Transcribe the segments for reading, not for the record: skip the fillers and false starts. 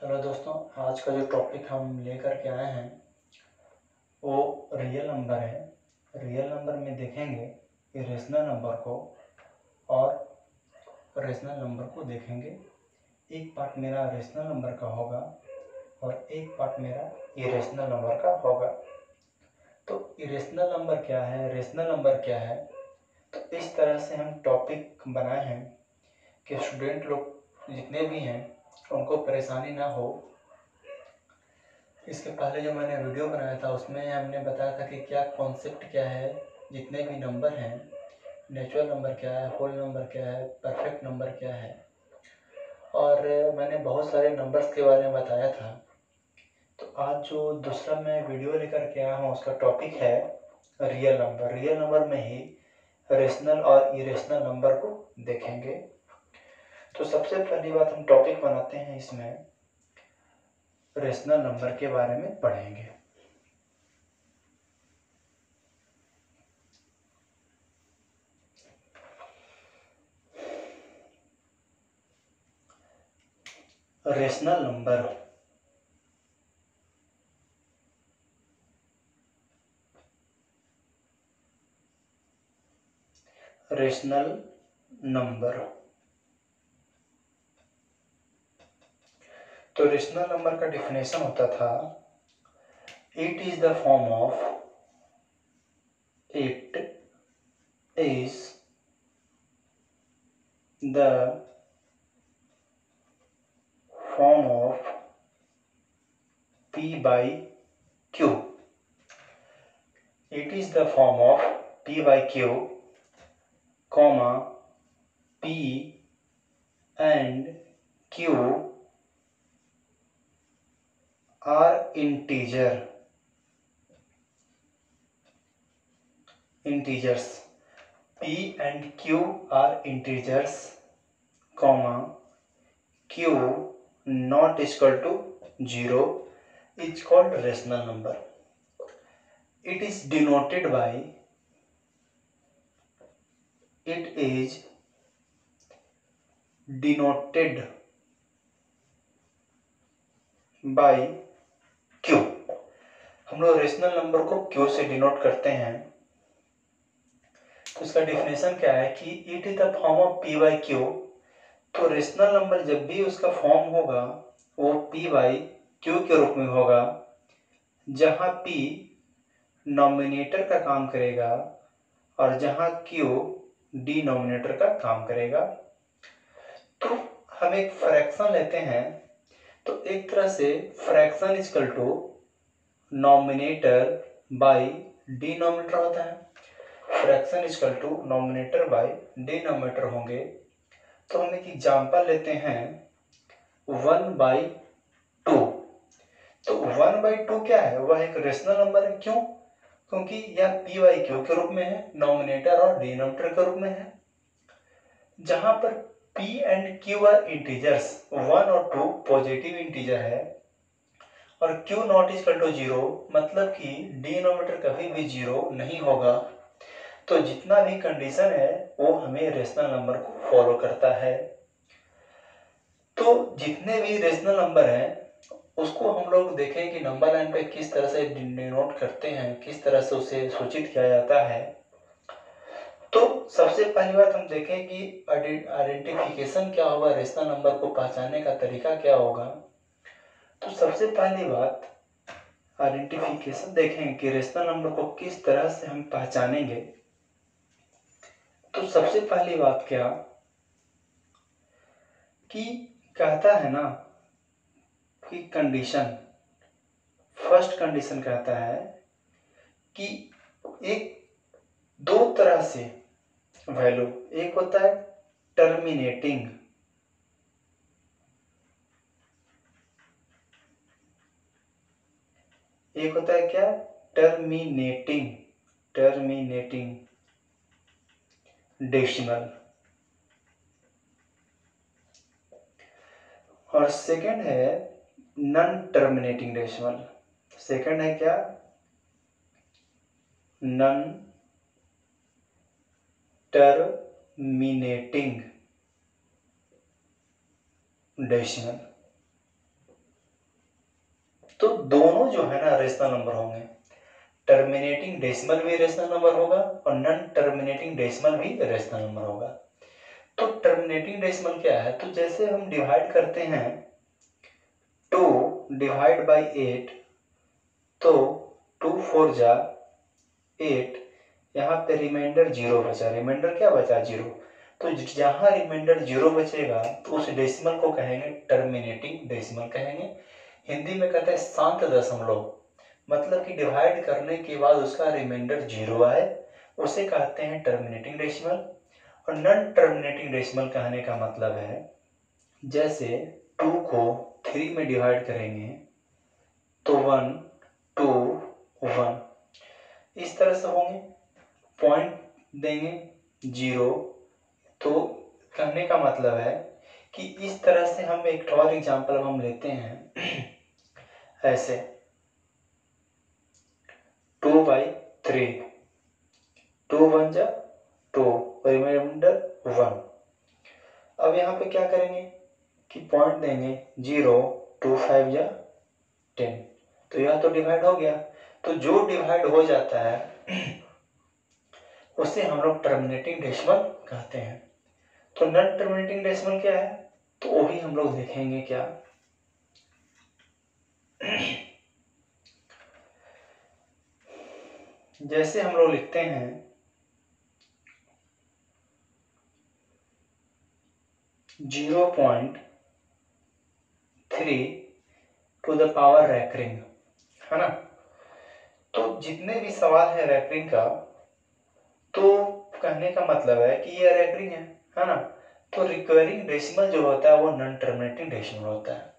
Hello दोस्तों, आज का जो टॉपिक हम लेकर के आए हैं वो रियल नंबर है। रियल नंबर में देखेंगे इरेशनल नंबर को और रेशनल नंबर को देखेंगे। एक पार्ट मेरा रेशनल नंबर का होगा और एक पार्ट मेरा इरेशनल नंबर का होगा। तो इरेशनल नंबर क्या है, रेशनल नंबर क्या है, तो इस तरह से हम टॉपिक बनाए हैं कि स्टूडेंट लोग जितने भी हैं उनको परेशानी ना हो। इसके पहले जो मैंने वीडियो बनाया था उसमें हमने बताया था कि क्या कॉन्सेप्ट क्या है, जितने भी नंबर हैं, नेचुरल नंबर क्या है, होल नंबर क्या है, परफेक्ट नंबर क्या है, और मैंने बहुत सारे नंबर्स के बारे में बताया था। तो आज जो दूसरा मैं वीडियो लेकर के आया हूँ उसका टॉपिक है रियल नंबर। रियल नंबर में ही रेशनल और इरेशनल नंबर को देखेंगे। तो सबसे पहली बात हम टॉपिक बनाते हैं, इसमें रेशनल नंबर के बारे में पढ़ेंगे। रेशनल नंबर रेशनल नंबर तो रेशनल नंबर का डिफिनेशन होता था, it is the form of it is the form of p by q। It is the form of p by q, comma p and q are integers। p and q are integers, comma q not equal to 0 is called rational number. It is denoted by, it is denoted by q। हम लोग rational number को q से denote करते हैं। तो इसका definition क्या है कि it is the form of p by q। तो रेशनल नंबर जब भी उसका फॉर्म होगा वो p by q के रूप में होगा, जहां p नॉमिनेटर का काम करेगा और जहां q डिनोमिनेटर का काम करेगा। तो हम एक फ्रैक्शन लेते हैं, तो एक तरह से fraction is equal to nominator by denominator होता है। Fraction is equal to nominator by denominator होंगे। तो हम एक एग्जांपल लेते हैं 1/2। तो 1/2 क्या है, वह एक रेशनल नंबर है। क्यों? क्योंकि यह p by q के रूप में है, नॉमिनेटर और डिनोमिनेटर के रूप में है। जहां पर p and q are integers, 1 और 2 पॉजिटिव इंटीजर है और q नॉट इक्वल टू 0, मतलब कि डिनोमिनेटर कभी भी 0 नहीं होगा। तो जितना भी कंडीशन है वो हमें रेशनल नंबर को फॉलो करता है। तो जितने भी रेशनल नंबर हैं उसको हम लोग देखें कि नंबर लाइन पे किस तरह से डिनोट करते हैं, किस तरह से उसे सूचित किया जाता है। तो सबसे पहली बात हम देखें कि आइडेंटिफिकेशन क्या होगा, रेशनल नंबर को पहचानने का तरीका क्या होगा। तो सबसे पहली बात आइडेंटिफिकेशन देखें कि रेशनल नंबर को किस तरह से हम पहचानेंगे। तो सबसे पहली बात क्या कि कहता है ना कि कंडीशन, फर्स्ट कंडीशन कहता है कि एक दो तरह से वैल्यू, एक होता है टर्मिनेटिंग, एक होता है क्या, टर्मिनेटिंग डेसिमल, और सेकंड है नॉन टर्मिनेटिंग डेसिमल। सेकंड है क्या, नॉन टर्मिनेटिंग डेसिमल। तो दोनों जो है ना रेशनल नंबर होंगे, टर्मिनेटिंग डेसिमल भी रेशनल नंबर होगा और नॉन टर्मिनेटिंग डेसिमल भी रेशनल नंबर होगा। तो टर्मिनेटिंग डेसिमल क्या है, तो जैसे हम डिवाइड करते हैं 2 डिवाइड बाई 8, तो 2 4 जा 8, यहाँ पे रिमाइंडर 0 बचा, रिमाइंडर क्या बचा 0, तो जहाँ रिमाइंडर 0 बचेगा तो उस डेसिमल को कहेंगे टर्मिनेटिंग डेसिमल कहेंगे। हिंदी में कहते हैं शांत दशमलव, मतलब कि डिवाइड करने के बाद उसका रिमाइंडर 0 आए, उसे कहते हैं टर्मिनेटिंग डेसिमल। और नॉन टर्मिनेटिंग डेसिमल कहने का मतलब है जैसे 2 को 3 में डिवाइड करेंगे तो 1 2 1 इस तरह से होंगे, पॉइंट देंगे 0, तो कहने का मतलब है कि इस तरह से हम एक और एग्जांपल हम लेते हैं ऐसे 2/3, 2 1 जा 2, रिमाइंडर 1। अब यहाँ पे क्या करेंगे कि पॉइंट देंगे 0, 2 5 जा 10, तो यह तो डिवाइड हो गया। तो जो डिवाइड हो जाता है उसे हम लोग टर्मिनेटिंग डेसिमल कहते हैं। तो नॉन टर्मिनेटिंग डेसिमल क्या है, तो वो भी हम लोग देखेंगे क्या। जैसे हम लोग लिखते हैं 0.3 टू द पावर रैकरिंग, है ना। तो जितने भी सवाल है रैकरिंग का, तो कहने का मतलब है कि ये रैकरिंग है ना। तो रिकरिंग डेसिमल जो होता है वो नॉन टर्मिनेटिंग डेसिमल होता है।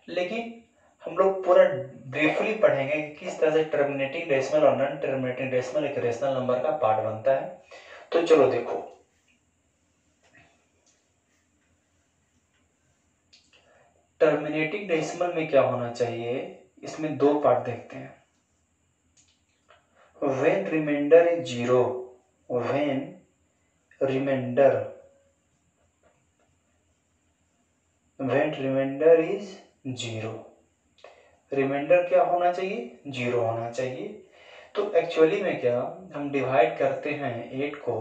लेकिन हम लोग पूरा ब्रीफली पढ़ेंगे कि किस तरह से टर्मिनेटिंग डेसिमल और नॉन टर्मिनेटिंग डेसिमल एक रेशनल नंबर का पार्ट बनता है। तो चलो देखो, टर्मिनेटिंग डेसिमल में क्या होना चाहिए, इसमें दो पार्ट देखते हैं। When remainder is 0, when remainder is 0, remainder क्या होना चाहिए, 0 होना चाहिए। तो एक्चुअली में क्या, हम डिवाइड करते हैं 8 को,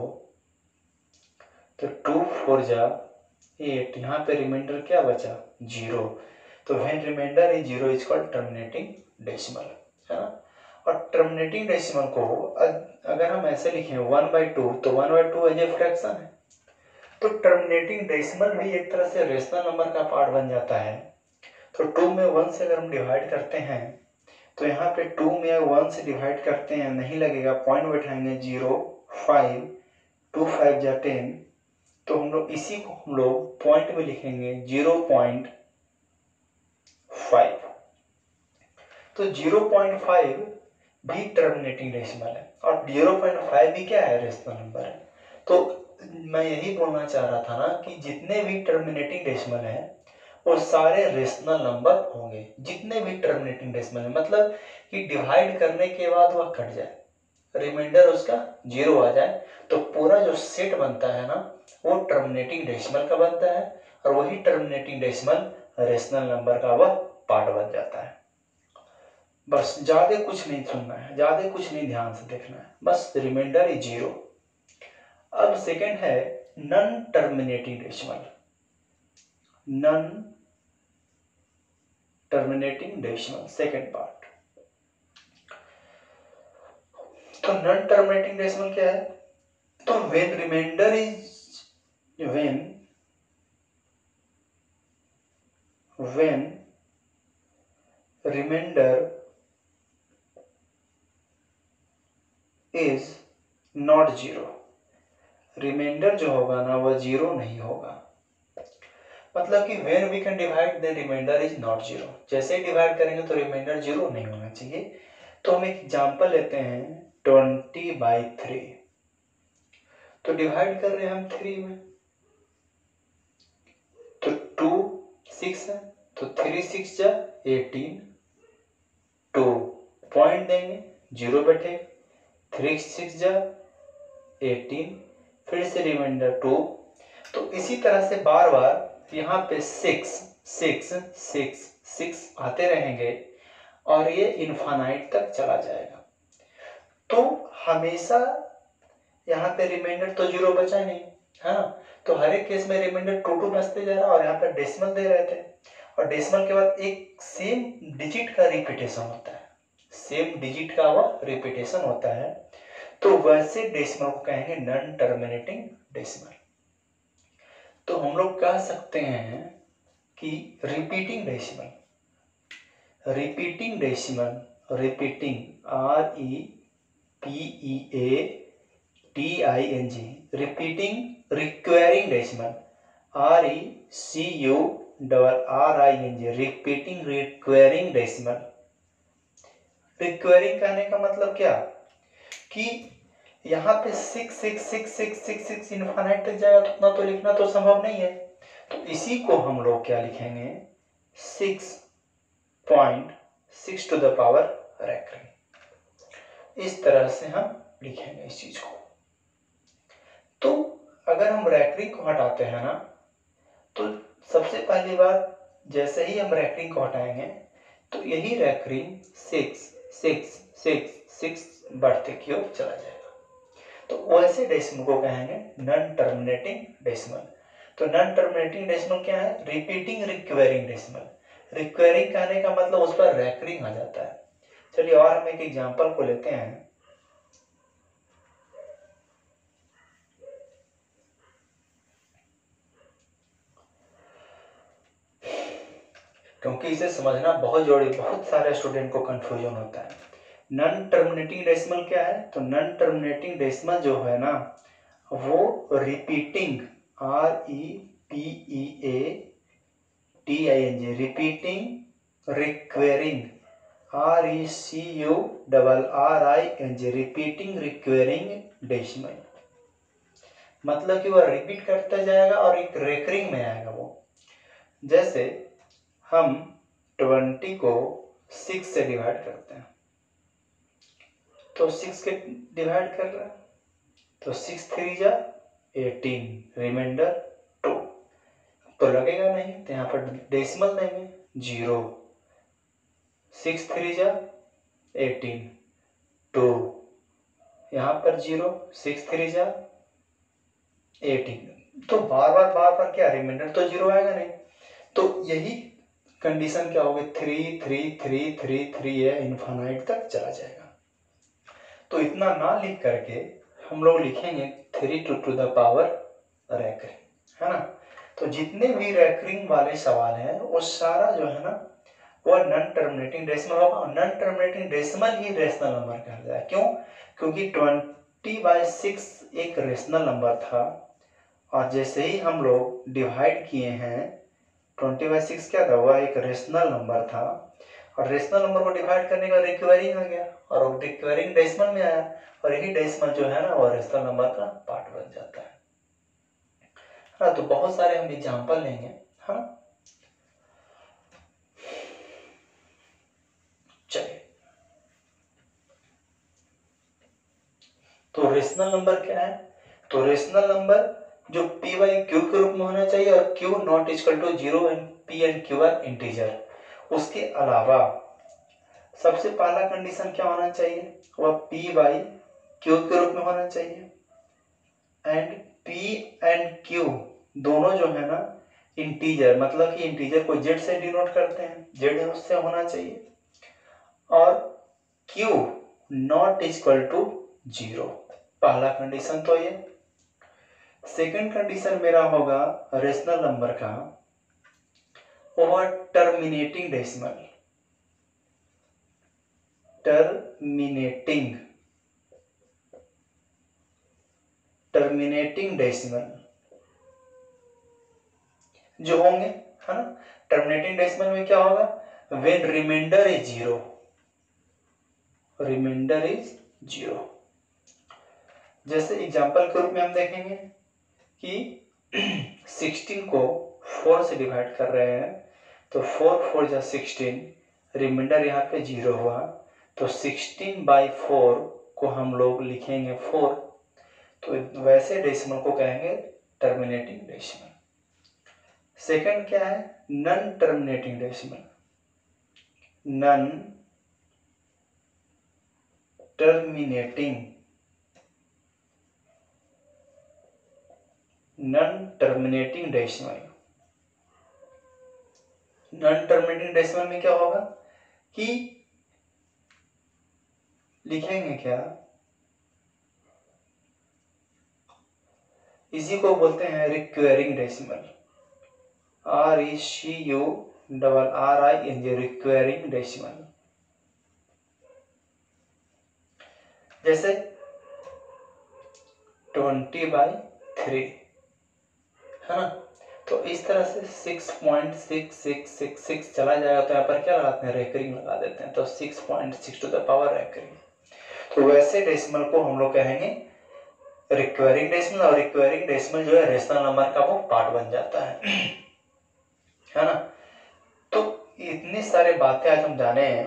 तो 2 4 जा 8, यहाँ पे रिमाइंडर क्या बचा 0, तो when remainder is 0 is called terminating decimal, है ना। और टर्मिनेटिंग डेसिमल को अगर हम ऐसे लिखें 1/2, तो 1/2 एज ए फ्रैक्शन है। तो टर्मिनेटिंग डेसिमल भी एक तरह से रेशनल नंबर का पार्ट बन जाता है। तो 2 में 1 से अगर हम डिवाइड करते हैं, तो यहाँ पे 2 में 1 से डिवाइड करते हैं नहीं लगेगा, पॉइंट बैठाएंगे 0 5, 2 5 जा 10, तो हम लोग इसी को हम लोग पॉइंट में लिखेंगे 0.5। तो 0.5 भी टर्मिनेटिंग डेसिमल है और 0.5 भी क्या है, रेशनल नंबर है। तो मैं यही बोलना चाह रहा था ना कि जितने भी टर्मिनेटिंग डेसिमल है वो सारे रेशनल नंबर होंगे। जितने भी टर्मिनेटिंग डेसिमल है मतलब कि डिवाइड करने के बाद वह कट जाए, रिमाइंडर उसका 0 आ जाए, तो पूरा जो सेट बनता है ना वो टर्मिनेटिंग डेसिमल का बनता है, और वही टर्मिनेटिंग डेसिमल रेशनल नंबर का वह पार्ट बन जाता है। बस ज्यादा कुछ नहीं सुनना है, ज्यादा कुछ नहीं ध्यान से देखना है, बस रिमाइंडर इज 0। अब सेकंड है non terminating decimal, non terminating decimal second part. तो नॉन टर्मिनेटिंग डेसिमल क्या है, तो when remainder is when remainder is not 0, remainder जो होगा ना वह 0 नहीं होगा। मतलब कि when we can divide then remainder is not 0, जैसे डिवाइड करेंगे तो रिमाइंडर 0 नहीं होना चाहिए। तो हम एक एग्जांपल लेते हैं 20/3, तो डिवाइड कर रहे हैं हम 3 में, तो 2 6 है, तो 3 6 जा 18, 2 पॉइंट देंगे 0 बैठे, 3 6 जा 18, फिर से रिमाइंडर 2। तो इसी तरह से बार बार यहाँ पे 6 6 6 6 आते रहेंगे। और ये इन्फानाइट तक चला जाएगा। तो हमेशा यहाँ पे रिमाइंडर तो 0 बचा नहीं है ना, तो हर एक केस में रिमाइंडर 2 बचते जा रहा है और यहाँ पे डेसिमल दे रहे थे, और डेसिमल के बाद एक सेम डिजिट का रिपीटेशन होता है, सेम डिजिट का वह रिपीटेशन होता है, तो वैसे डेसिमल को कहेंगे नॉन टर्मिनेटिंग डेसिमल। तो हम लोग कह सकते हैं कि repeating decimal, repeating decimal, repeating REPEATING, repeating requiring decimal RECURRING, repeating requiring decimal. Requiring कहने का मतलब क्या कि यहाँ पे 66666 इनफाइनाइट तक जाएगा, तो उतना तो लिखना तो संभव नहीं है, तो इसी को हम लोग क्या लिखेंगे 6.6 टू द पावर रेकरिंग, इस तरह से हम लिखेंगे इस चीज को। तो अगर हम रेकरिंग को हटाते हैं ना, तो सबसे पहली बात जैसे ही हम रेकरिंग को हटाएंगे तो यही रेकरिंग 6 बढ़ते की ओर चला जाएगा, तो वैसे डेसिमल को कहेंगे नॉन टर्मिनेटिंग डेसिमल। तो नॉन टर्मिनेटिंग डेसिमल क्या है, रिपीटिंग रिक्वायरिंग डेसिमल। रिक्वायरिंग कहने का मतलब उस पर रेकरिंग आ जाता है। चलिए और हम एक एग्जांपल को लेते हैं। क्योंकि इसे समझना बहुत जरूरी, बहुत सारे स्टूडेंट को कंफ्यूजन होता है। नॉन टर्मिनेटिंग डेसिमल क्या है, तो नॉन टर्मिनेटिंग डेसिमल जो है ना वो repeating REPEATING, repeating requiring RECURRING, repeating requiring decimal. मतलब कि वह रिपीट करता जाएगा और एक रेकरिंग में आएगा वो। जैसे हम 20 को 6 से डिवाइड करते हैं, तो 6 के डिवाइड कर रहे हैं तो 6 3 जा 18, रिमाइंडर 2, तो लगेगा नहीं, तो यहाँ पर डेसिमल देंगे 0, 6 3 जा 18, 2, यहाँ पर 0, 6 3 जा 18, तो बार बार क्या रिमाइंडर तो 0 आएगा नहीं, तो यही कंडीशन क्या होगी 3 3 3 3 3 है, इन्फानाइट तक चला जाएगा। तो इतना ना लिख करके हम लोग लिखेंगे 3 टू द पावर रेकरिंग, है ना। तो जितने भी रेकरिंग वाले सवाल हैं वो सारा जो है ना वो नॉन टर्मिनेटिंग डेसिमल होगा। नॉन टर्मिनेटिंग डेसिमल ही रेशनल नंबर कहा जाए, क्यों, क्योंकि 20/6 एक रेशनल नंबर था, और जैसे ही हम लोग डिवाइड किए हैं 20/6 क्या था, वह एक रेशनल नंबर था, और रेशनल नंबर को डिवाइड करने का रिक्वायरिंग आ गया और वो रिक्वायरिंग डेसिमल में आया, और यही डेसिमल जो है ना वो रेशनल नंबर का पार्ट बन जाता है ना। तो बहुत सारे हम एग्जांपल लेंगे, हाँ। चलिए, तो रेशनल नंबर क्या है, तो रेशनल नंबर जो p/q के रूप में होना चाहिए और q not equal to 0 and p and q are integer. उसके अलावा सबसे पहला कंडीशन क्या होना चाहिए, वह p/q के रूप में होना चाहिए, एंड p एंड q दोनों जो है ना इंटीजर, मतलब कि इंटीजर को z से डिनोट करते हैं, z उससे होना चाहिए, और q नॉट इक्वल टू 0, पहला कंडीशन तो ये। सेकंड कंडीशन मेरा होगा रेशनल नंबर का, और टर्मिनेटिंग डेसिमल, टर्मिनेटिंग डेसिमल जो होंगे, है ना। टर्मिनेटिंग डेसिमल में क्या होगा, when remainder is 0, remainder is 0। जैसे एग्जांपल के रूप में हम देखेंगे कि 16 को 4 से डिवाइड कर रहे हैं, तो 4 4 जा 16, रिमाइंडर यहाँ पे 0 हुआ, तो 16/4 को हम लोग लिखेंगे 4, तो वैसे डेसिमल को कहेंगे टर्मिनेटिंग डेसिमल। सेकंड क्या है, non terminating decimal, non terminating decimal. Non terminating decimal में क्या होगा कि लिखेंगे क्या, इसी को बोलते हैं रिक्वेरिंग डेसिमल, RECURRING, रिक्वेरिंग डेसिमल। जैसे 20/3 है ना, तो इस तरह से 6.6666 चला जाएगा तो यहाँ पर क्या लगाते हैं, रेकरिंग लगा देते हैं, तो 6.6 टू द पावर रेकरिंग। तो वैसे डेसिमल को हम लोग कहेंगे रिक्वेरिंग डेसिमल, और रिक्वेरिंग डेसिमल जो है रेशनल नंबर का वो पार्ट बन जाता है ना। तो इतनी सारी बातें आज हम जाने हैं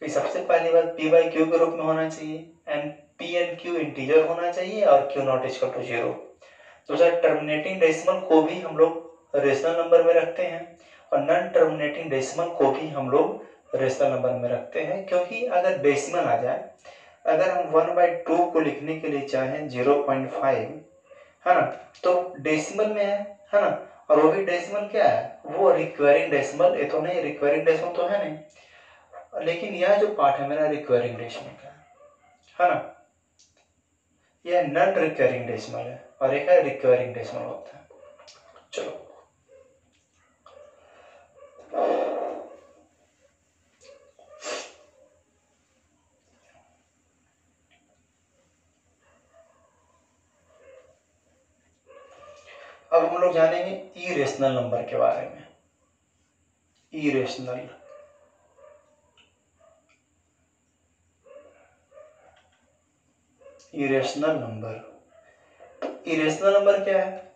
कि सबसे पहली बात p/q के रूप में होना चाहिए, and p and q integer होना चाहिए, और q नॉट इक्वल टू 0। दूसरा टर्मिनेटिंग डेसिमल को भी हम लोग रेशनल नंबर में रखते हैं, और नॉन टर्मिनेटिंग डेसिमल को भी हम लोग रेशनल नंबर में रखते हैं, क्योंकि अगर डेसिमल आ जाए, अगर हम 1/2 को लिखने के लिए चाहें 0.5 है ना, तो डेसिमल में है ना, और वो भी डेसिमल क्या है, वो रिक्वेरिंग डेसिमल, ये तो नहीं रिक्वेरिंग डेसिमल तो है नहीं, लेकिन यह जो पार्ट है मेरा रिक्वेरिंग डेसिमल का है ना, यह नॉन रिक्वेरिंग डेसिमल है, और एक है रिक्वेरिंग डेसिमल होता है। चलो अब हम लोग जानेंगे इरेशनल नंबर के बारे में। इरेशनल नंबर, इरेशनल नंबर क्या है,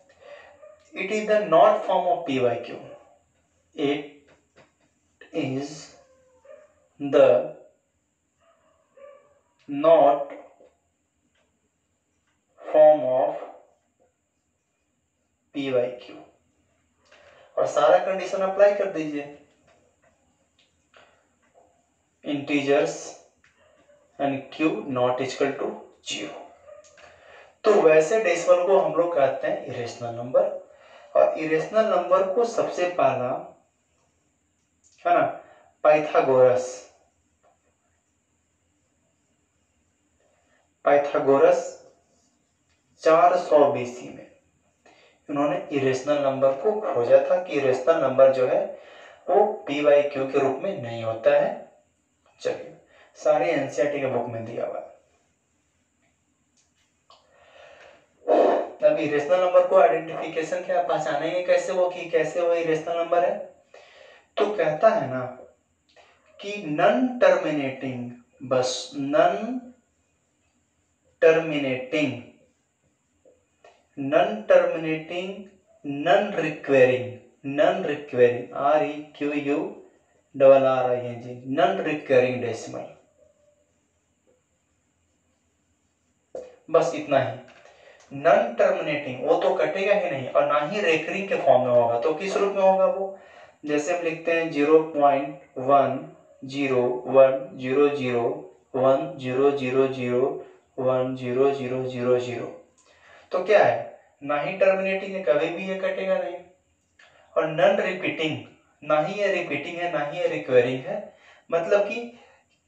it is the not form of p/q, it is the not form of p/q, और सारा कंडीशन अप्लाई कर दीजिए, integers and q not equal to 0। तो वैसे डेसिमल को हम लोग कहते हैं इरेशनल नंबर, और इरेशनल नंबर को सबसे पहला है ना पाइथागोरस 400 BC में उन्होंने इरेशनल नंबर को खोजा था कि इरेशनल नंबर जो है वो p/q के रूप में नहीं होता है। चलिए सारी एनसीईआरटी के बुक में दिया हुआ है। अब इरेशनल नंबर को आइडेंटिफिकेशन क्या पहचानेंगे कैसे वो, कि कैसे वो इरेशनल नंबर है, तो कहता है ना कि नॉन टर्मिनेटिंग, बस non terminating, non non recurring REQURRING, non recurring decimal, बस इतना ही। नॉन टर्मिनेटिंग वो तो कटेगा ही नहीं, और ना ही रेकरिंग के फॉर्म में होगा, तो किस रूप में होगा वो, जैसे हम लिखते हैं 0.10100100010000, तो क्या है, ना ही टर्मिनेटिंग है, कभी भी ये कटेगा नहीं, और नॉन रिपीटिंग, ना ही ये रिपीटिंग है, ना ही ये रिक्वेरिंग है, मतलब कि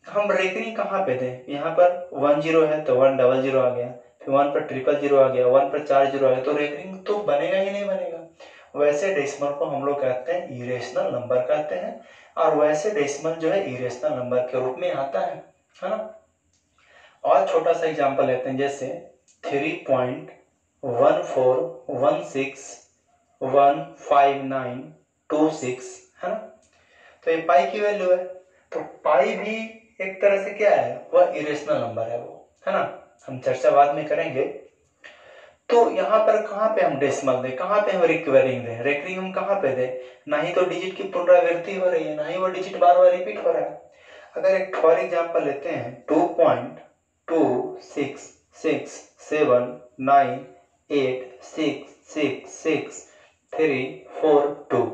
हम रेकरिंग कहाँ पे दें, यहाँ पर 10 है तो 100 आ गया, फिर 1 पर 000 आ गया, 1 पर 4 0 आ गया, तो रेकरिंग तो बनेगा ही नहीं बनेगा। वैसे डेसिमल को हम लोग कहते हैं इरेशनल नंबर कहते हैं, और वैसे डेसिमल जो है इरेशनल नंबर के रूप में आता है ना। और छोटा सा एग्जांपल लेते हैं, जैसे 3.141615915926 है ना, तो ये पाई की वैल्यू है, तो पाई भी एक तरह से क्या है, वह इरेशनल नंबर है वो, है ना, हम चर्चा बाद में करेंगे। तो यहाँ पर कहाँ पे हम डेसिमल दें, कहाँ पे हम रिक्वेरिंग दें, रेकरिंग हम कहाँ पे दें, ना ही तो डिजिट की पुनरावृत्ति हो रही है, ना ही वो डिजिट बार बार रिपीट हो रहा है। अगर एक फॉर एग्जांपल लेते हैं 2.266798666342,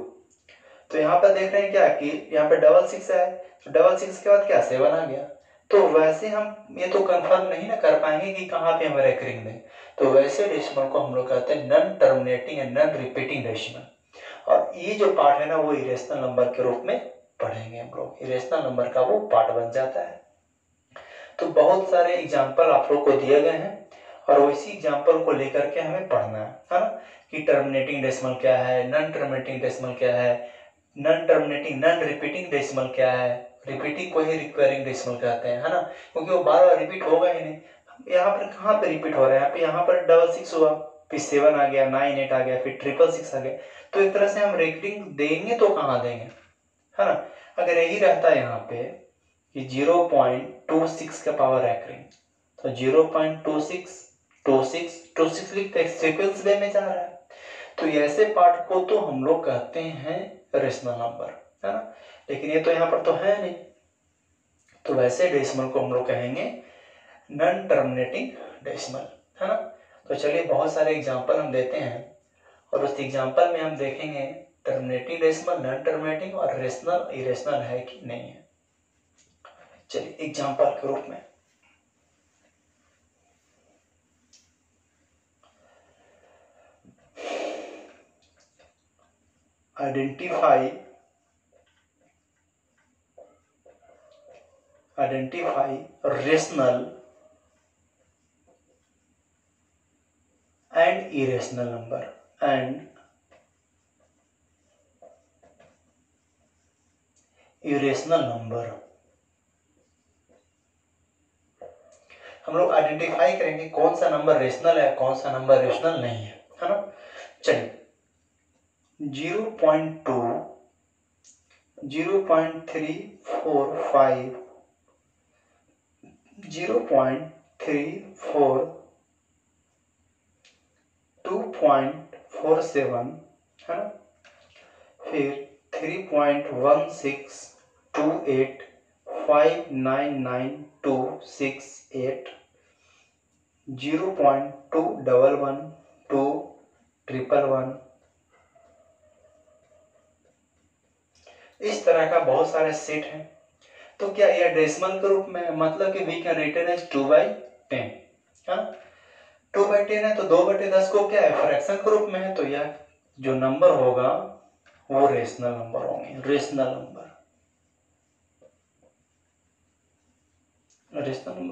तो यहाँ पर देख रहे हैं क्या कि यहाँ पे 66 है, तो 66 के बाद क्या 7 आ गया, तो वैसे हम ये तो कंफर्म नहीं ना कर पाएंगे कि कहाँ पे हमें रेकरिंग दें, तो वैसे डेसिमल को हम लोग कहते हैं non terminating and non repeating decimal. और ये जो पार्ट है ना वो इरेशनल नंबर के रूप में पढ़ेंगे हम लोग, इरेशनल नंबर का वो पार्ट बन जाता है। तो बहुत सारे एग्जाम्पल आप लोग को दिए गए हैं और उसी एग्जाम्पल को लेकर के हमें पढ़ना है ना, कि टर्मिनेटिंग डेसिमल क्या है, नॉन टर्मिनेटिंग डेसिमल क्या है, non terminating non repeating decimal क्या है, रिपीटिंग को ही रिक्वायरिंग डेसिमल कहते हैं, है ना, क्योंकि वो बार बार रिपीट होगा ही नहीं। यहाँ पर कहाँ पे रिपीट हो रहा है, यहाँ पर 66 हुआ, फिर 7 आ गया, 9 8 आ गया, फिर 666 आ गया। तो एक तरह से हम रेकरिंग देंगे तो कहाँ देंगे, है ना। अगर यही रहता है यहाँ पे कि 0.26 का पावर रेकरिंग, तो 0.26 26 26 लिखते हैं, सीक्वेंस वे में जा रहा है। तो ऐसे पार्ट को तो हम लोग कहते हैं रेशनल नंबर, है ना, लेकिन ये तो यहाँ पर तो है नहीं, तो वैसे डेसिमल को हम लोग कहेंगे नॉन टर्मिनेटिंग डेसिमल, है ना। तो चलिए बहुत सारे एग्जांपल हम देते हैं और उस एग्जांपल में हम देखेंगे टर्मिनेटिंग डेसिमल, नॉन टर्मिनेटिंग और रेशनल इरेशनल है कि नहीं है। चलिए एग्जांपल के रूप में identify rational and irrational number and irrational number। हम लोग आइडेंटिफाई करेंगे कौन सा नंबर रेशनल है, कौन सा नंबर रेशनल नहीं है ना। चलिए 0.2 0.345 0.34 2.47 है ना, फिर 3.1628 599,268 0.211 इस तरह का बहुत सारे सेट हैं। तो क्या यह डेसिमल के रूप में, मतलब कि वी कैन रिटन एज 2/10, हाँ 2/10 है, तो 2/10 को क्या है फ्रैक्शन के रूप में है, तो यह जो नंबर होगा वो रेशनल नंबर होंगे, रेशनल नंबर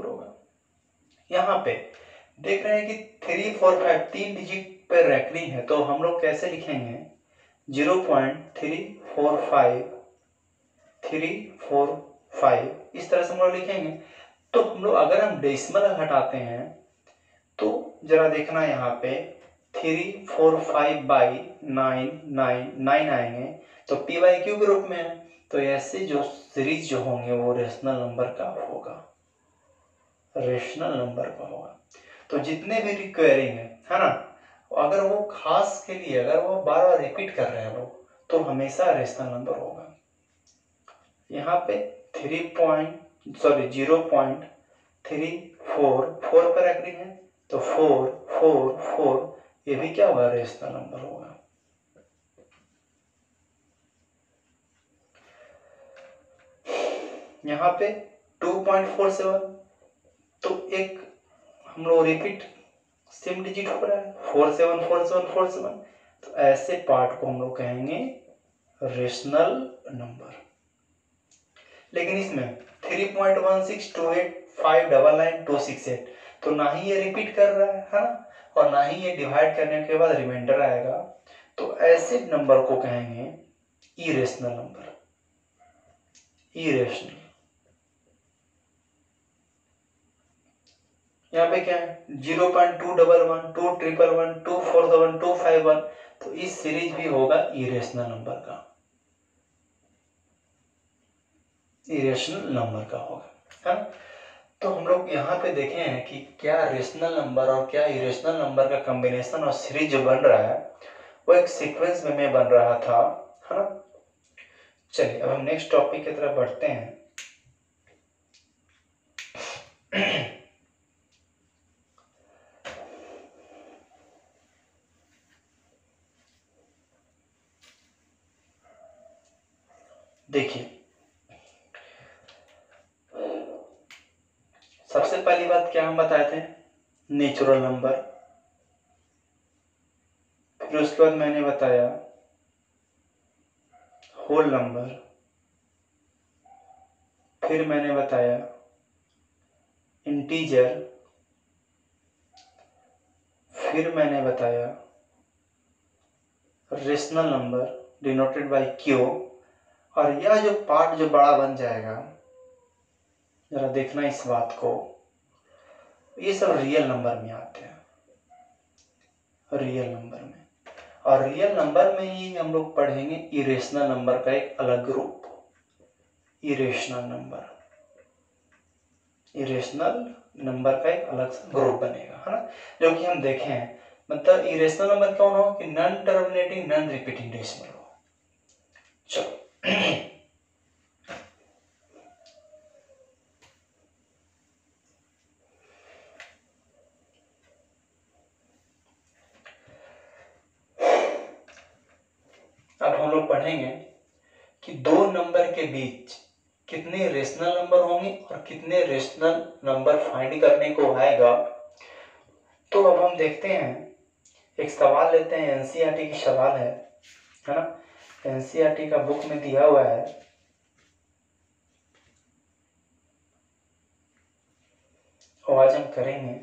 होगा। यहाँ पे देख रहे हैं कि 3 4 5 3 डिजिट पे रेकरिंग है, तो हम लोग कैसे लिखेंगे 0.345 इस तरह से हम लोग लिखेंगे। तो हम लोग अगर हम डेसिमल हटाते हैं तो जरा देखना यहाँ पे 345/9 आएंगे, तो p/q के रूप में है, तो ऐसे जो सीरीज जो होंगे वो रेशनल नंबर का होगा, रेशनल नंबर का होगा। तो जितने भी रिक्वायरिंग है ना, अगर वो खास के लिए अगर वो बार बार रिपीट कर रहे हैं वो, तो हमेशा रेशनल नंबर होगा। यहाँ पे 0.344 पर रेकरिंग है, तो 444 ये भी क्या होगा रेशनल नंबर होगा। यहाँ पे 2.47, तो एक हम लोग रिपीट सेम डिजिट हो रहा है 474747, तो ऐसे पार्ट को हम लोग कहेंगे रेशनल नंबर। लेकिन इसमें 3.1628599,268 तो ना ही ये रिपीट कर रहा है ना, और ना ही ये डिवाइड करने के बाद रिमाइंडर आएगा, तो ऐसे नंबर को कहेंगे इरेशनल नंबर, इरेशनल। यहाँ पे क्या है 0.211 211 247 251, तो इस सीरीज भी होगा इरेशनल नंबर का, इरेशनल नंबर का होगा, है ना। तो हम लोग यहाँ पे देखे हैं कि क्या रेशनल नंबर और क्या इरेशनल नंबर का कॉम्बिनेशन और सीरीज जो बन रहा है वो एक सीक्वेंस में बन रहा था, है ना। चलिए अब हम नेक्स्ट टॉपिक की तरफ बढ़ते हैं। देखिए पहली बात क्या हम बताए थे, नेचुरल नंबर। फिर उसके बाद मैंने बताया होल नंबर। फिर मैंने बताया इंटीजर। फिर मैंने बताया rational number denoted by Q. और यह जो पार्ट जो बड़ा बन जाएगा, जरा देखना इस बात को, ये सब रियल नंबर में आते हैं, रियल नंबर में। और रियल नंबर में ही हम लोग पढ़ेंगे इरेशनल नंबर का एक अलग group, irrational number. Irrational number का एक अलग ग्रुप बनेगा, है ना, जो कि हम देखे हैं। मतलब इरेशनल नंबर कौन हो कि non terminating non repeating decimal हो। चलो अब हम लोग पढ़ेंगे कि दो नंबर के बीच कितने रेशनल नंबर होंगे और कितने रेशनल नंबर फाइंड करने को आएगा। तो अब हम देखते हैं, एक सवाल लेते हैं, एनसीईआरटी की सवाल है ना, एनसीईआरटी का बुक में दिया हुआ है। और आज हम करेंगे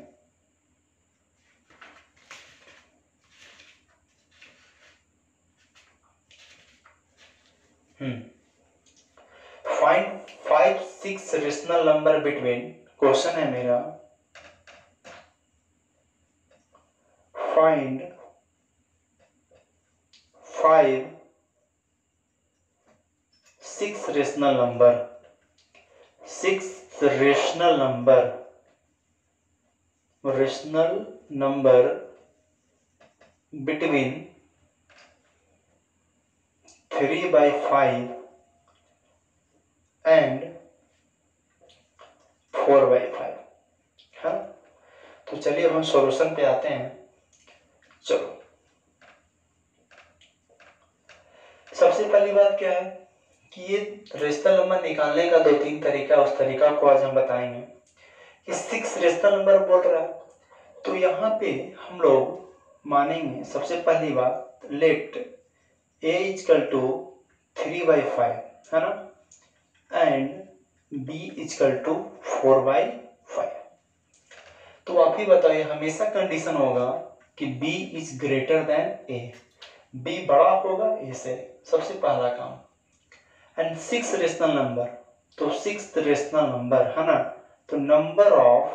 find 5-6 rational number between, question है मेरा, find 5-6 rational number, 6 rational number between 3/5 and 4/5, है। तो चलिए हम सॉल्यूशन पे आते हैं। चलो सबसे पहली बात क्या है कि ये रेशनल नंबर निकालने का 2-3 तरीका, उस तरीका को आज हम बताएंगे। कि 6 रेशनल नंबर बोल रहा है, तो यहाँ पे हम लोग मानेंगे सबसे पहली बात, लेट a इक्वल टू 3/5, है ना, एंड b इक्वल टू 4/5। तो आप ही बताइए, हमेशा कंडीशन होगा कि b is greater than a, b बड़ा होगा a से, सबसे पहला काम। एंड 6 रेशनल नंबर, तो 6th रेशनल नंबर, है ना, तो number of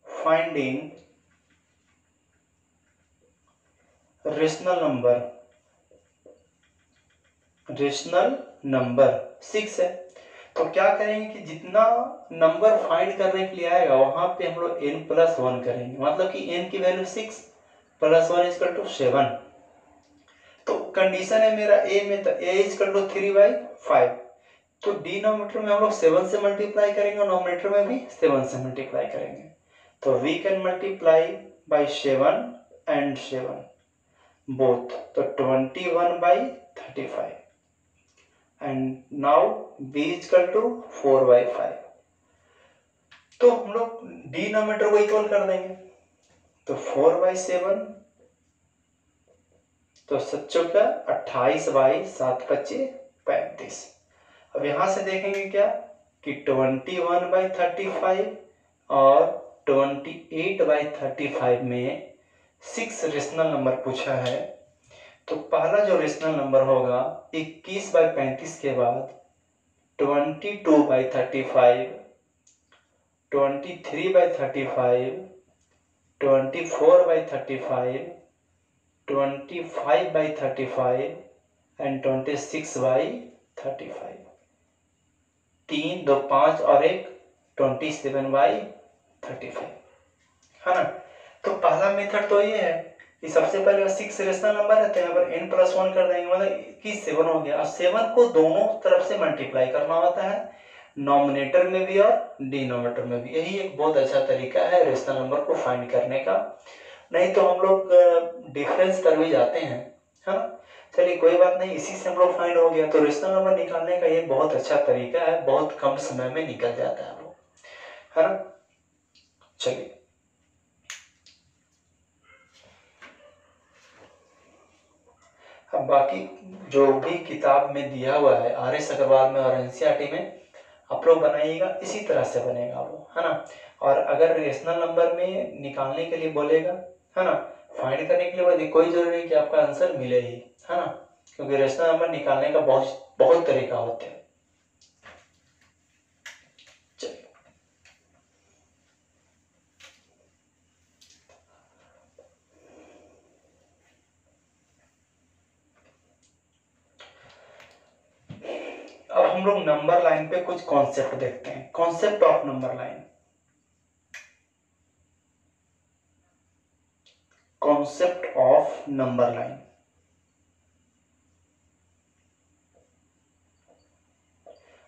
finding rational number 6 है। तो क्या करेंगे कि जितना नंबर फाइंड करने के लिए आएगा वहां पे हम लोग n+1 करेंगे, मतलब कि n की वैल्यू 6 + 1 = 7। तो कंडीशन है मेरा a में, तो a = 3/5, तो डिनोमिनेटर में हम लोग 7 से मल्टीप्लाई करेंगे और नोमिनेटर में भी 7 से मल्टीप्लाई करेंगे। तो we can multiply by 7 and 7 both, तो 21/35 and now b equal to 4/5। तो हम लोग डिनोमिनेटर को इक्वल कर देंगे, तो 4/7, तो 7 का 28/7 = 35। अब यहां से देखेंगे क्या कि 21/35 और 28/35 में 6 रेशनल नंबर पूछा है। तो पहला जो रेशनल नंबर होगा 21/35 के बाद 22/35, 23/35, 24/35, 25/35 एंड 26/35। 3, 2, 5 और 1 27/35, है ना। तो पहला मेथड तो ये है कि सबसे पहले 6 रेशनल नंबर है, तो यहाँ पर n+1 कर देंगे, मतलब कि 7 हो गया। और 7 को दोनों तरफ से मल्टीप्लाई करना होता है, नॉमिनेटर में भी और डिनोमिनेटर में भी। यही एक बहुत अच्छा तरीका है रेशनल नंबर को फाइंड करने का, नहीं तो हम लोग डिफरेंस कर भी जाते हैं, है ना। चलिए कोई बात नहीं, इसी से हम लोग फाइंड हो गया। तो रेशनल नंबर निकालने का ये बहुत अच्छा तरीका है, बहुत कम समय में निकल जाता है। है ना। चलिए अब बाकी जो भी किताब में दिया हुआ है RS अग्रवाल में और NCERT में आप लोग बनाइएगा, इसी तरह से बनेगा वो, है ना। और अगर रेशनल नंबर में निकालने के लिए बोलेगा, है ना, फाइंड करने के लिए बोले, कोई जरूरी नहीं कि आपका आंसर मिले ही, है ना, क्योंकि रेशनल नंबर निकालने का बहुत तरीका होते हैं। अब हम लोग नंबर लाइन पे कुछ कॉन्सेप्ट देखते हैं। Concept of number line, concept of number line.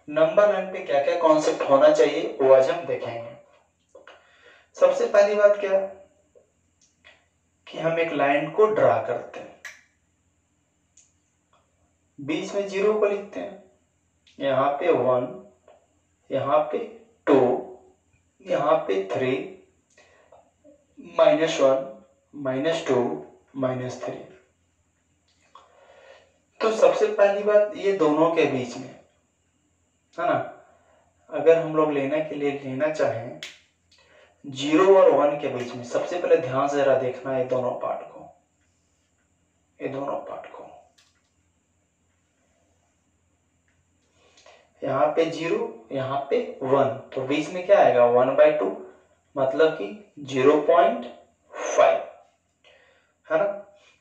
Number line पे क्या क्या कॉन्सेप्ट होना चाहिए वो आज हम देखेंगे। सबसे पहली बात क्या कि हम एक लाइन को ड्रा करते हैं, बीच में 0 को लिखते हैं, यहाँ पे 1, यहाँ पे 2, यहाँ पे 3, -1, -2, -3। तो सबसे पहली बात ये दोनों के बीच में, है ना, अगर हम लोग लेने के लिए लेना चाहें 0 और 1 के बीच में, सबसे पहले ध्यान से जरा देखना ये दोनों पार्ट को, ये दोनों पार्ट को, यहाँ पे 0, यहाँ पे 1, तो बीच में क्या आएगा 1/2, मतलब कि 0.5, है ना।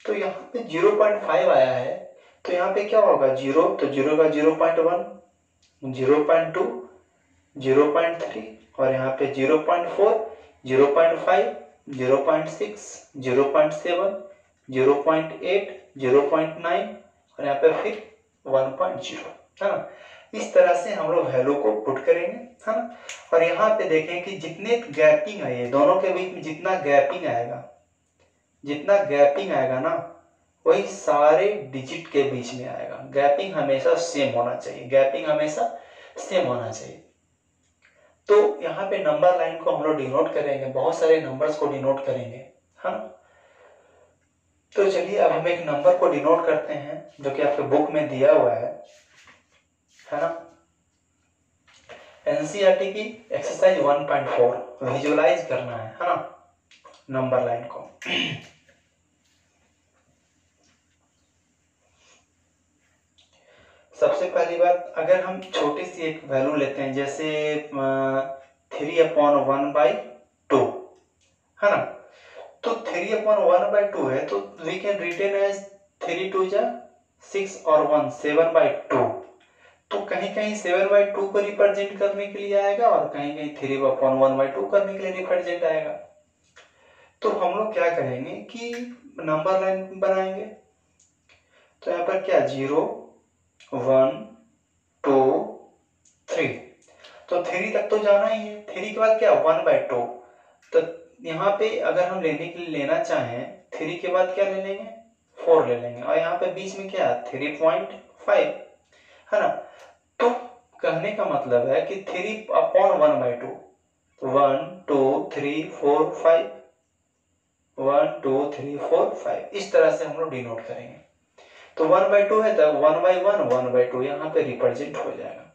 तो यहाँ पे 0.5 आया है, तो यहाँ पे क्या होगा 0, तो 0 का 0.1, 0.2, 0.3, और यहाँ पे 0.4, 0.5, 0.6, 0.7, 0.8, 0.9, और यहाँ पे फिर 1.0, है ना। इस तरह से हम लोग वैल्यू को पुट करेंगे, है ना। और यहाँ पे देखें कि जितने गैपिंग है, ये दोनों के बीच में जितना गैपिंग आएगा, जितना गैपिंग आएगा ना, वही सारे डिजिट के बीच में आएगा। गैपिंग हमेशा सेम होना चाहिए, गैपिंग हमेशा सेम होना चाहिए। तो यहाँ पे नंबर लाइन को हम लोग डिनोट करेंगे, बहुत सारे नंबर्स को डिनोट करेंगे, है ना। तो चलिए अब हम एक नंबर को डिनोट करते हैं जो कि आपके बुक में दिया हुआ है ना। NCERT की एक्सरसाइज 1.4 विजुअलाइज करना है ना, नंबर लाइन को। सबसे पहली बात, अगर हम छोटी सी एक वैल्यू लेते हैं, जैसे 3/1/2, है ना, तो 3/1/2 है, तो वी कैन रिटेन एज 3 2 6 और 1 7/2। तो कहीं कहीं 7/2 को रिप्रेजेंट करने के लिए आएगा और कहीं कहीं 3/1/2 करने के लिए रिप्रेजेंट आएगा। तो हम लोग क्या करेंगे कि नंबर लाइन बनाएंगे। तो यहाँ पर क्या 0 1 2 3, तो 3 तक तो जाना ही है, 3 के बाद क्या 1/2। तो यहाँ पे अगर हम लेने के लिए लेना चाहें 3 के बाद क्या ले लेंगे 4 ले लेंगे, और यहाँ पे बीच में क्या 3.5, है ना। तो कहने का मतलब है कि 3/1/2, 1 2 3 4 5, 1 2 3 4 5, इस तरह से हम लोग डिनोट करेंगे। तो 1/2 है तो 1/1 1/2 यहाँ पे रिप्रेजेंट हो जाएगा।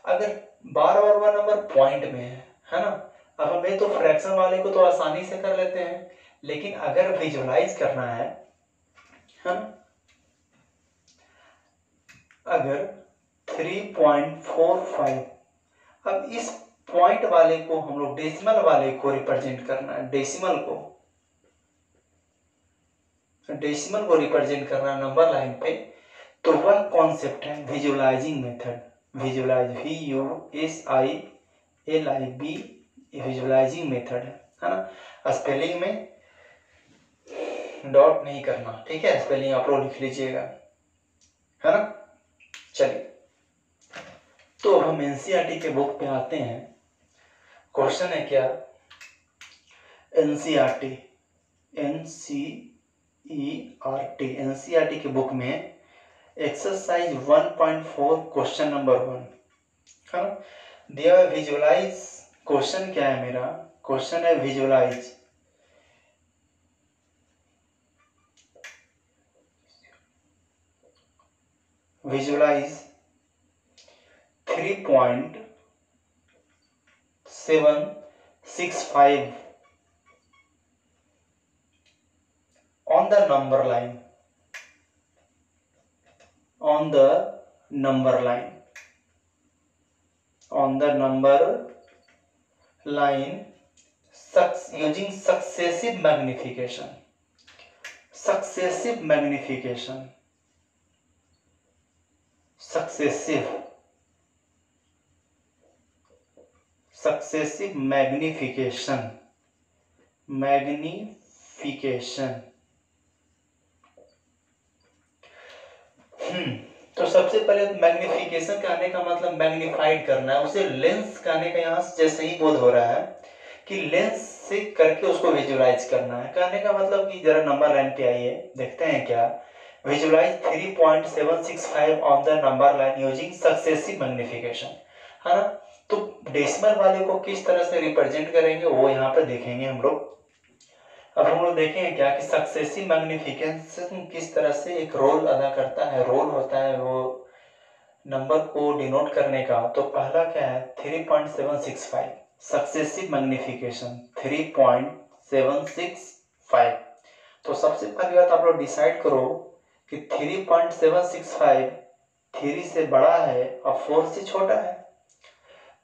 अगर बार बार बार नंबर पॉइंट में है ना, अब हमें तो फ्रैक्शन वाले को तो आसानी से कर लेते हैं, लेकिन अगर विजुअलाइज करना है ना, अगर 3.45, अब इस पॉइंट वाले को हम लोग डेसिमल वाले को रिप्रेजेंट करना है, डेसिमल को रिप्रेजेंट करना है नंबर लाइन पे। तो वह कॉन्सेप्ट है visualising method, visualise VUSILIB visualising method है ना। स्पेलिंग में डॉट नहीं करना, ठीक है, स्पेलिंग आप लोग लिख लीजिएगा, है ना। चलिए तो हम NCERT के बुक पे आते हैं। क्वेश्चन है क्या NCERT के बुक में एक्सरसाइज 1.4 क्वेश्चन नंबर 1, है ना, दिया विजुअलाइज क्वेश्चन क्या है मेरा? क्वेश्चन है visualise visualise 3.765 on the number line on the number line using successive magnification successive magnification तो सबसे पहले मैग्निफिकेशन कहने का मतलब मैग्निफाइड करना है, उसे लेंस कहने का यहाँ से जैसे ही बोध हो रहा है कि लेंस से करके उसको विजुअलाइज करना है। कहने का मतलब कि जरा नंबर लाइन पे आइए, देखते हैं क्या। Visualise 3.765 on the number line using successive magnification, है ना। तो डेसिमल वाले को किस तरह से रिप्रेजेंट करेंगे वो यहाँ पे देखेंगे हम लोग। अब हम लोग देखेंगे क्या कि सक्सेसिव मैग्निफिकेशन किस तरह से एक रोल अदा करता है, रोल होता है वो नंबर को डिनोट करने का। तो पहला क्या है 3.765 सक्सेसिव मैग्निफिकेशन 3.765। तो सबसे पहली बात आप लोग डिसाइड करो कि 3.765 3 से बड़ा है और 4 से छोटा है,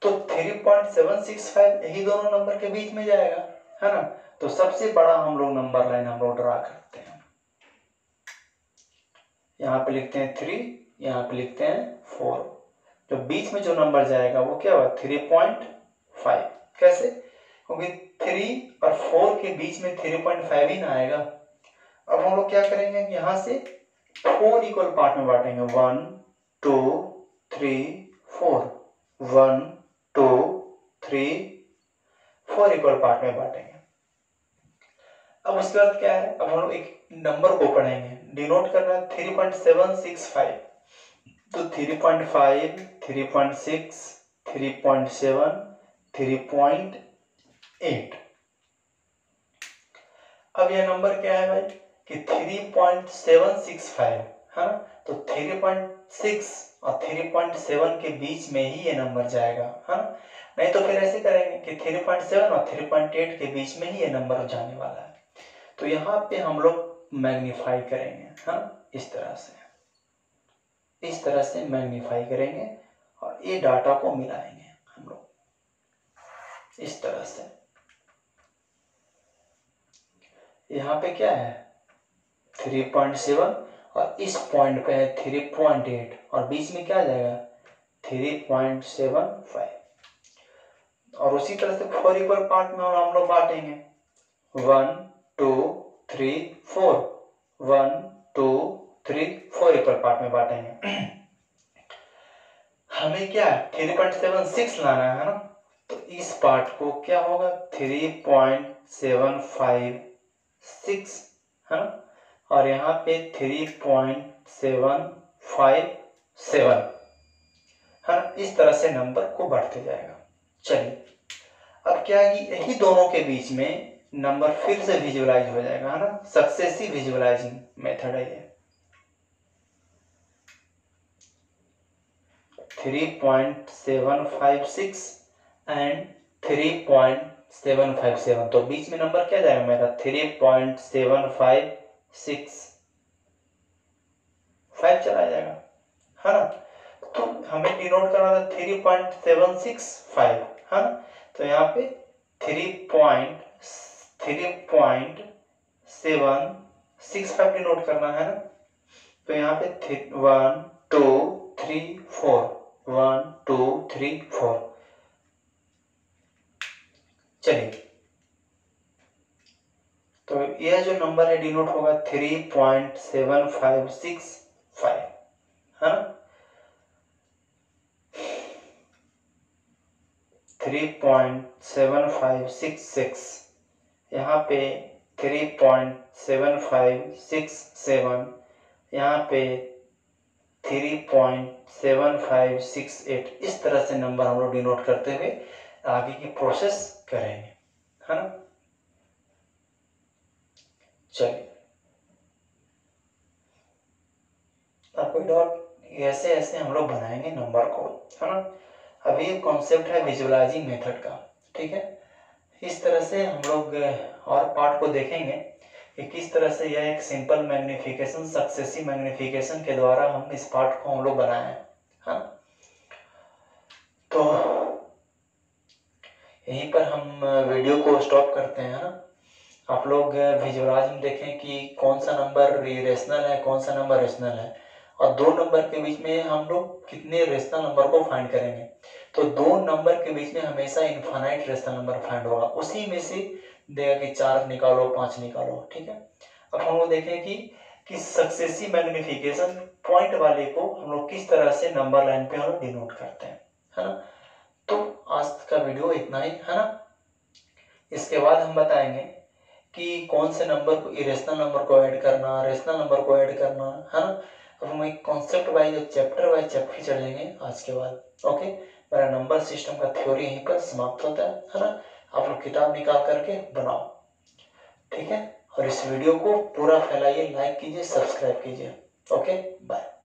तो 3.765 यही दोनों नंबर के बीच में जाएगा, है ना। तो सबसे बड़ा हम लोग नंबर लाइन हम लोग ड्रा करते हैं। यहाँ पे लिखते हैं 3, यहाँ पे लिखते हैं 4। तो बीच में जो नंबर जाएगा वो क्या हुआ 3.5। कैसे? क्योंकि 3 और 4 के बीच में 3.5 ही ना आएगा। अब हम लोग क्या करेंगे, यहाँ से 4 इक्वल पार्ट में बांटेंगे, 1 2 3 4, 1 2 3 4 इक्वल पार्ट में बांटेंगे। अब उसके बाद क्या है, अब हम लोग एक नंबर को पढ़ेंगे, डिनोट करना है 3.765। तो 3.5 3.6 3.7 3.8। अब यह नंबर क्या है भाई कि 3.765, है ना। तो 3.6 और 3.7 के बीच में ही ये नंबर जाएगा, है ना। नहीं तो फिर ऐसे करेंगे कि 3.7 और 3.8 के बीच में ही ये नंबर जाने वाला है। तो यहाँ पे हम लोग मैग्नीफाई करेंगे, हाँ, इस तरह से मैग्नीफाई करेंगे और ये डाटा को मिलाएंगे हम लोग इस तरह से। यहाँ पे क्या है 3.7 और इस पॉइंट पे है 3.8 और बीच में क्या जाएगा 3.75। और उसी तरह से 4 इक्वल पार्ट में हम लोग बांटेंगे, 1 2 3 4, 1 2 3 4 इक्वल पार्ट में बांटेंगे। हमें क्या 3.76 लाना है ना, तो इस पार्ट को क्या होगा 3.756, है ना। और यहाँ पे 3.757, है ना। इस तरह से नंबर को बढ़ते जाएगा। चलिए अब क्या है कि यही दोनों के बीच में नंबर फिर से विजुअलाइज हो जाएगा, है ना। सक्सेसिव विजुअलाइजिंग मेथड है ये। 3.756 एंड 3.757, तो बीच में नंबर क्या जाएगा मेरा 3.755 चला जाएगा, है ना। तो हमें डिनोट करना था 3.765, है ना। तो यहाँ पे 3.765 डिनोट करना है ना। तो यहाँ पे 1 2 3 4, 1 2 3 4। चलिए तो यह जो नंबर है डिनोट होगा 3.7565, है ना। 3.7566, यहाँ पे 3.7567, यहाँ पे 3.7568। इस तरह से नंबर हम लोग डिनोट करते हुए आगे की प्रोसेस करेंगे, है ना। चलिए, अब कोई डाउट? ऐसे ऐसे हम लोग बनाएंगे नंबर को, है ना। अभी ये कॉन्सेप्ट है विजुअलाइजिंग मेथड का, ठीक है। इस तरह से हम लोग और पार्ट को देखेंगे कि किस तरह से यह एक सिंपल मैग्निफिकेशन, सक्सेसिव मैग्निफिकेशन के द्वारा हम इस पार्ट को हम लोग बनाए हैं, हाँ। तो यहीं पर हम वीडियो को स्टॉप करते हैं, ना। आप लोग विजुअलाइज में देखें कि कौन सा नंबर रेशनल है, कौन सा नंबर रेशनल है, और दो नंबर के बीच में हम लोग कितने रेशनल नंबर को फाइंड करेंगे। तो दो नंबर के बीच में हमेशा इनफाइनाइट रेशनल नंबर फाइंड होगा, उसी में से देगा कि 4 निकालो, 5 निकालो, ठीक है। अब हम लोग देखें कि सक्सेसिव मैग्निफिकेशन पॉइंट वाले को हम लोग किस तरह से नंबर लाइन पे हम लोग डिनोट करते हैं, है ना। तो आज का वीडियो इतना ही, है ना। इसके बाद हम बताएंगे कि कौन से नंबर को, इरेशनल नंबर को ऐड करना, रेशनल नंबर को ऐड करना, है ना। अब हम एक concept wise, chapter wise chapter चलेंगे आज के बाद। ओके, मेरा नंबर सिस्टम का थ्योरी यहीं पर समाप्त होता है ना। आप लोग किताब निकाल करके बनाओ, ठीक है। और इस वीडियो को पूरा फैलाइए, लाइक कीजिए, सब्सक्राइब कीजिए। Okay, bye.